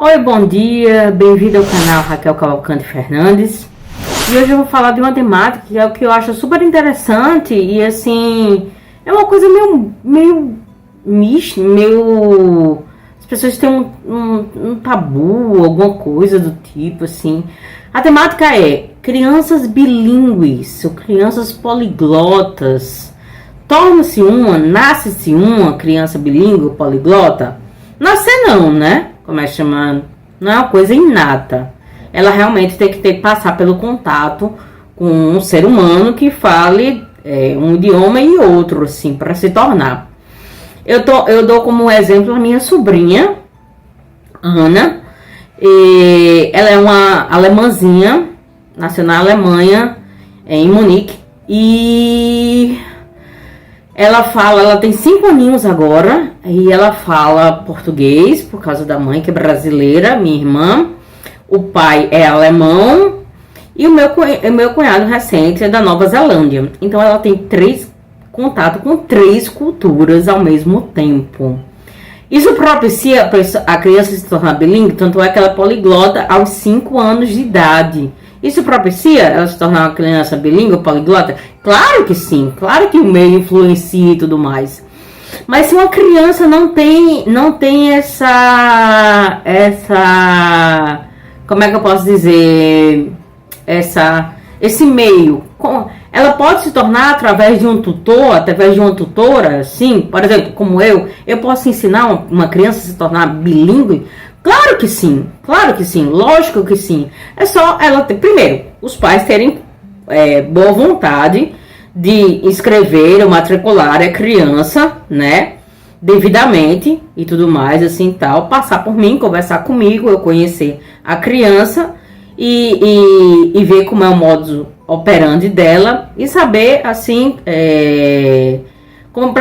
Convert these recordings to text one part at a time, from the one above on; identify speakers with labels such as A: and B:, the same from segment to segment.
A: Oi, bom dia, bem-vindo ao canal Raquel Cavalcante Fernandes. E hoje eu vou falar de uma temática que é o que eu acho super interessante e assim, é uma coisa meio as pessoas têm um tabu, alguma coisa do tipo assim. A temática é crianças bilíngues ou crianças poliglotas. Nasce-se uma criança bilíngue ou poliglota? Nascer não, né? Como é chamando? Não é uma coisa inata. Ela realmente tem que passar pelo contato com um ser humano que fale um idioma e outro, assim, para se tornar. Eu dou como exemplo a minha sobrinha, Ana. Ela é uma alemãzinha, nasceu na Alemanha, em Munique. E ela tem 5 aninhos agora e ela fala português por causa da mãe, que é brasileira, minha irmã. O pai é alemão e o meu cunhado recente é da Nova Zelândia. Então ela tem contato com 3 culturas ao mesmo tempo. Isso propicia a criança se tornar bilíngue, tanto é que ela é poliglota aos 5 anos de idade. Isso propicia ela se tornar uma criança bilíngue ou poliglota? Claro que sim, claro que o meio influencia e tudo mais. Mas se uma criança não tem essa como é que eu posso dizer, esse meio, ela pode se tornar através de um tutor, através de uma tutora, sim, por exemplo, como eu posso ensinar uma criança a se tornar bilíngue? Claro que sim, lógico que sim. É só ela ter, primeiro, os pais terem boa vontade de inscrever ou matricular a criança, né, devidamente e tudo mais, assim, tal, passar por mim, conversar comigo, eu conhecer a criança e ver como é o modus operandi dela e saber, assim, como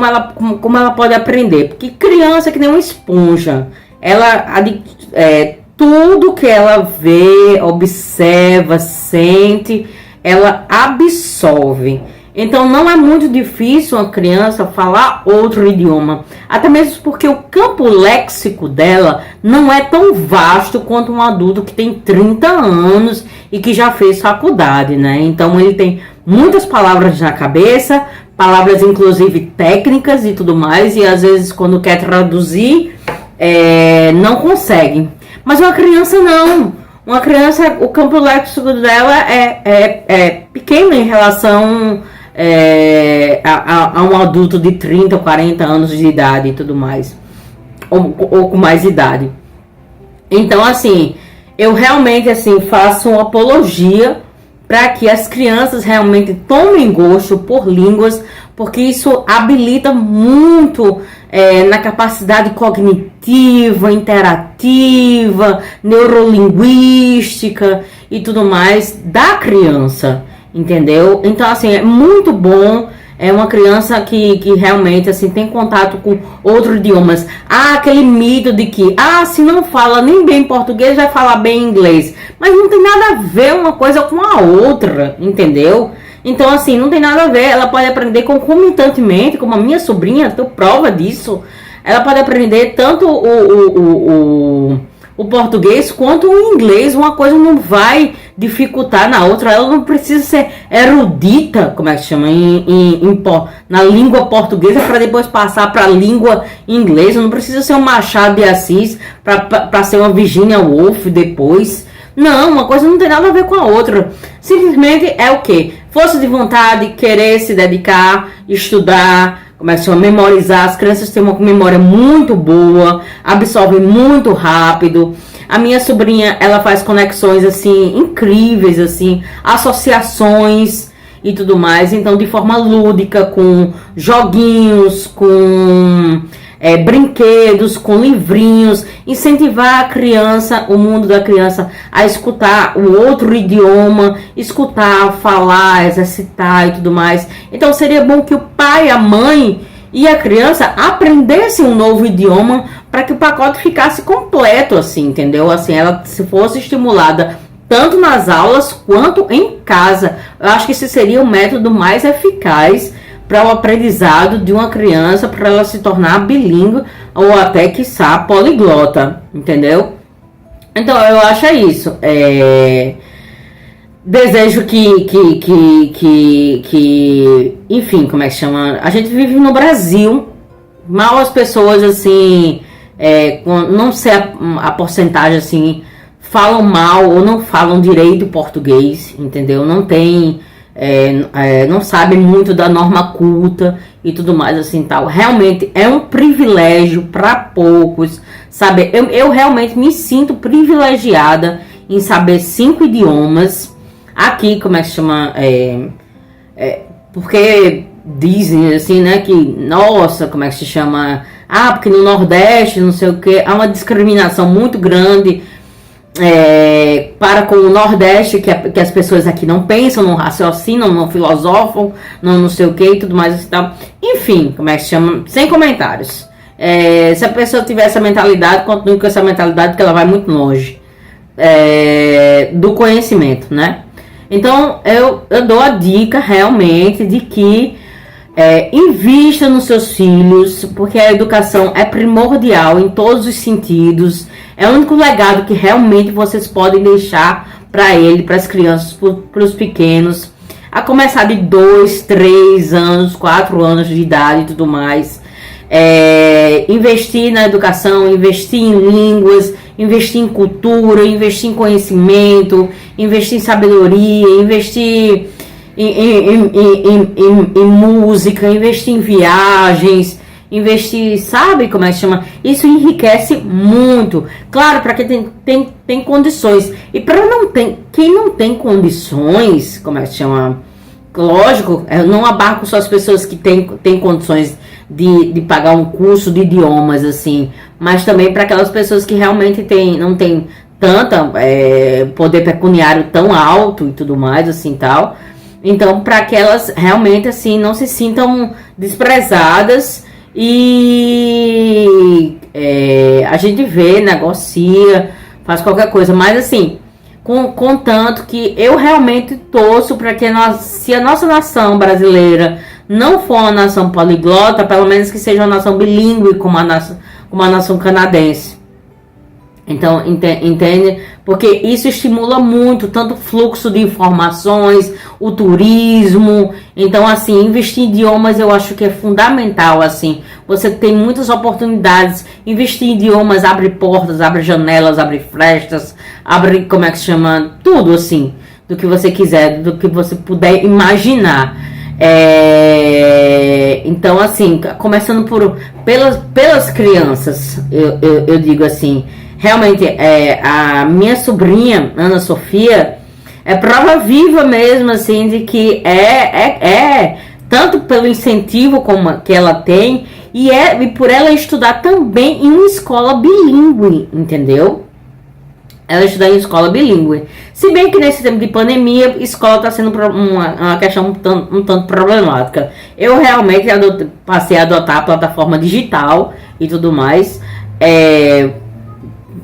A: ela pode aprender, porque criança é que nem uma esponja. Tudo que ela vê, observa, sente, ela absorve. Então não é muito difícil uma criança falar outro idioma, até mesmo porque o campo léxico dela não é tão vasto quanto um adulto que tem 30 anos e que já fez faculdade, né? Então ele tem muitas palavras na cabeça, palavras inclusive técnicas e tudo mais, e às vezes quando quer traduzir não consegue. Mas uma criança não. Uma criança, o campo léxico dela é pequeno em relação a um adulto de 30 ou 40 anos de idade e tudo mais. Ou com mais idade. Então, assim, eu realmente assim, faço uma apologia para que as crianças realmente tomem gosto por línguas, porque isso habilita muito na capacidade cognitiva, interativa, neurolinguística e tudo mais da criança, entendeu? Então, assim, é muito bom. É uma criança que realmente assim, tem contato com outros idiomas. Aquele mito de que, se não fala nem bem português, vai falar bem inglês. Mas não tem nada a ver uma coisa com a outra, entendeu? Então, assim, não tem nada a ver. Ela pode aprender concomitantemente, como a minha sobrinha, tenho prova disso. Ela pode aprender tanto o português quanto o inglês. Uma coisa não vai dificultar na outra. Ela não precisa ser erudita, como é que chama, na língua portuguesa para depois passar para a língua inglesa. Não precisa ser um Machado de Assis para ser uma Virginia Woolf depois. Não, uma coisa não tem nada a ver com a outra. Simplesmente é o quê? Força de vontade, querer se dedicar, estudar, começam a memorizar. As crianças têm uma memória muito boa, absorvem muito rápido. A minha sobrinha, ela faz conexões assim incríveis, assim, associações e tudo mais. Então, de forma lúdica, com joguinhos, com brinquedos, com livrinhos, incentivar a criança, o mundo da criança, a escutar o outro idioma, escutar, falar, exercitar e tudo mais. Então seria bom que o pai, a mãe e a criança aprendessem um novo idioma para que o pacote ficasse completo, assim, entendeu? Assim, ela se fosse estimulada tanto nas aulas quanto em casa. Eu acho que esse seria o método mais eficaz para o aprendizado de uma criança, para ela se tornar bilíngue ou até, quiçá, poliglota, entendeu? Então, eu acho isso. Desejo enfim, como é que chama? A gente vive no Brasil, mal as pessoas, assim, não sei a porcentagem, assim, falam mal ou não falam direito português, entendeu? Não tem, não sabem muito da norma culta e tudo mais, assim, tal. Realmente é um privilégio para poucos, sabe? Eu realmente me sinto privilegiada em saber 5 idiomas. Aqui, como é que chama? Porque dizem assim, né, que, nossa, como é que se chama? Ah, porque no Nordeste, não sei o que, há uma discriminação muito grande para com o Nordeste, que as pessoas aqui não pensam, não raciocinam, não filosofam, não sei o que e tudo mais assim, tal. Enfim, como é que se chama? Sem comentários. Se a pessoa tiver essa mentalidade, continue com essa mentalidade, que ela vai muito longe do conhecimento, né? Então, eu dou a dica realmente de que invista nos seus filhos, porque a educação é primordial em todos os sentidos. É o único legado que realmente vocês podem deixar para ele, para as crianças, para os pequenos, a começar de 2, 3 anos, 4 anos de idade e tudo mais. Investir na educação, investir em línguas, investir em cultura, investir em conhecimento, investir em sabedoria, investir em música, investir em viagens, investir, sabe como é que chama? Isso enriquece muito. Claro, para quem tem condições. E para quem não tem condições, como é que chama? Lógico, eu não abarco só as pessoas que têm condições de pagar um curso de idiomas, assim, mas também para aquelas pessoas que realmente não tem tanta poder pecuniário tão alto e tudo mais, assim, tal. Então, para que elas realmente, assim, não se sintam desprezadas e a gente vê, negocia, faz qualquer coisa, mas assim, contanto que eu realmente torço para que se a nossa nação brasileira não for uma nação poliglota, pelo menos que seja uma nação bilíngue como a nação canadense. Então, entende? Porque isso estimula muito, tanto o fluxo de informações, o turismo. Então, assim, investir em idiomas eu acho que é fundamental, assim. Você tem muitas oportunidades. Investir em idiomas abre portas, abre janelas, abre frestas, abre, como é que se chama? Tudo, assim, do que você quiser, do que você puder imaginar. Então, assim, começando pelas crianças, eu digo assim, realmente, a minha sobrinha, Ana Sofia, é prova viva mesmo, assim, de que tanto pelo incentivo que ela tem, e por ela estudar também em uma escola bilíngue, entendeu? Ela estudar em escola bilíngue. Se bem que nesse tempo de pandemia, a escola está sendo uma questão um tanto problemática. Eu realmente passei a adotar a plataforma digital e tudo mais.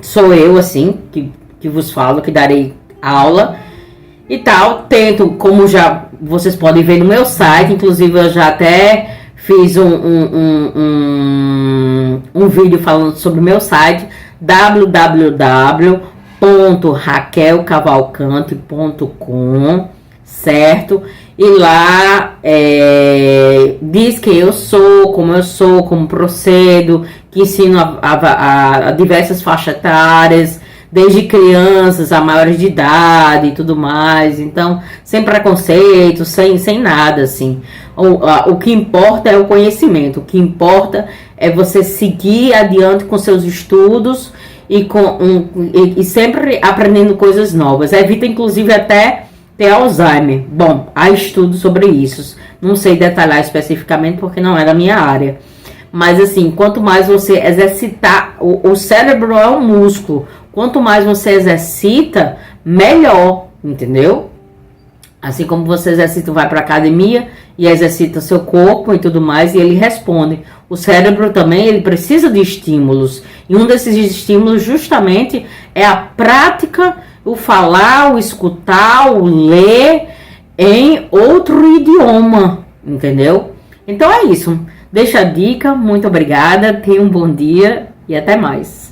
A: Sou eu, assim, que vos falo, que darei aula e tal. Tento, como já vocês podem ver no meu site, inclusive eu já até fiz um vídeo falando sobre o meu site, www.raquelcavalcante.com, certo? E lá diz quem eu sou, como procedo, que ensino a diversas faixas etárias, desde crianças a maiores de idade e tudo mais. Então, sem preconceito, sem nada, assim. O que importa é o conhecimento, o que importa é você seguir adiante com seus estudos e sempre aprendendo coisas novas. Evita, inclusive, até ter Alzheimer. Bom, há estudos sobre isso. Não sei detalhar especificamente porque não é da minha área. Mas assim, quanto mais você exercitar, o cérebro é um músculo. Quanto mais você exercita, melhor, entendeu? Assim como você exercita, vai para academia e exercita seu corpo e tudo mais, e ele responde. O cérebro também, ele precisa de estímulos. E um desses estímulos justamente é a prática, o falar, o escutar, o ler em outro idioma, entendeu? Então é isso. Deixa a dica, muito obrigada, tenha um bom dia e até mais.